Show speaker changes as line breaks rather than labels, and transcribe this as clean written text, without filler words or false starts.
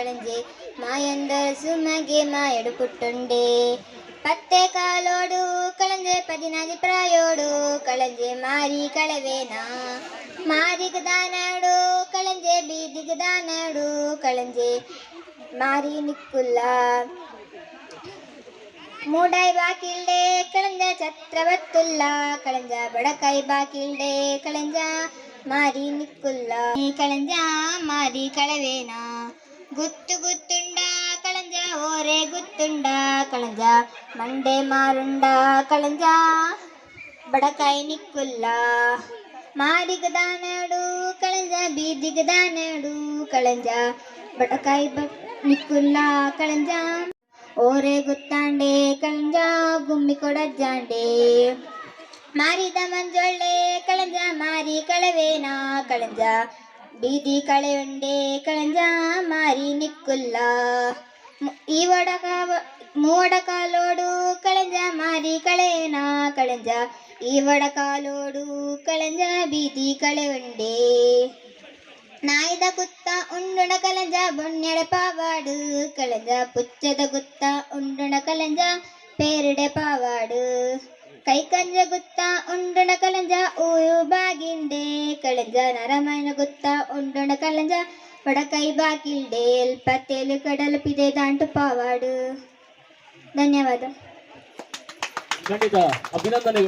ಕಳಂಜೆ ಮಾಯಂದ ಸುಮಗೆ ಮಾಯಡು ಪುಟ್ಟುಂಡೆ ಪತ್ತೆ ಕಾಲೋಡು ಕಳಂಜೆ 16 ಪ್ರಾಯೋಡು ಕಳಂಜೆ ಮಾರಿ ಕಳವೇನಾ ಮಾರಿಗ ದಾನಾಡು ಕಳಂಜೆ ಬೀದಿಗ ದಾನಾಡು ಕಳಂಜೆ ಮಾರಿ ನಿಕ್ಕುಲ್ಲ ಮೂಡಾಯಿ ಬಾಕಿಲ್ಡೆ ಕಳಂಜ ಛತ್ರವತ್ತುಲ್ಲ ಕಳಂಜ ಬಡಕಾಯಿ ಬಾಕಿಲ್ಡೆ ಕಳಂಜ ಮಾರಿ ನಿಕ್ಕುಲ್ಲ ಕಳಂಜ ಮಾರಿ ಕಳವೇನ ಗುತ್ತು ಗುತ್ತುಂಡ ಕಳಂಜ ಓರೆ ಗುತ್ತುಂಡ ಕಳಂಜ ಮಂಡೆ ಮಾರುಂಡ ಕಳಂಜ ಬಡಕಾಯಿ ನಿಕ್ಕುಲ್ಲ ಮಾರಿಗ ದಾನಾಡು ಕಳಂಜ ಬೀದಿಗ ದಾನಾಡು ಕಳಂಜ ಬಡಕಾಯಿ ನಿಕ್ಕುಲ್ಲ ಕಳಂಜ ಓರೆ ಗುತ್ತಾಂಡೆ ಕಳಂಜ ಗುಮ್ಮಿ ಕೊಡಜ್ಜಾಂಡೆ ಮಾರಿದ ಮಂಜೊಳ್ಳೆ ಕಳಂಜ ಮಾರಿ ಕಳವೇನ ಕಳಂಜ ಬೀದಿ ಕಳೆಯುಂಡೆ ಕಳಂಜ ಮಾರಿ ನಿಕ್ಕುಲ್ಲ ಮೂವಡ ಕಾಲೋಡು ಕಳಂಜ ಮಾರಿ ಕಳೆಯನ ಕಳಂಜ ಈವಡ ಕಾಲೋಡು ಕಳಂಜ ಬೀದಿ ಕಳೆಯುಂಡೆ ನಾಯ್ದ ಕುತ್ತ ಉಂಡುಣ ಕಲಂಜ ಬೊಣ್ಣೆಡೆ ಪಾವಾಡು ಕಳಂಜ ಪುಚ್ಚದ ಗುತ್ತ ಉಂಡುಣ ಕಲಂಜ ಪೇರುಡೆ ಪಾವಾಡು ಕೈಕಂಜ ಗುತ್ತ ಉಂಡುಣ ಕಲಂಜ ಊರು ಬಾಗಿಂಡೆ ಕಳಂಜ ನರಮಣ ಗುತ್ತ ಉಂಡುಣ ಕಲಂಜ ಬಡಕೈ ಬಾಕಿಲ್ಡೆ ಎಲ್ಪತ್ತೇಲು ಕಡಲು ಪಿದೆ ದಾಂಟು ಪಾವಾಡು. ಧನ್ಯವಾದ.
ಖಂಡಿತ ಅಭಿನಂದನೆ.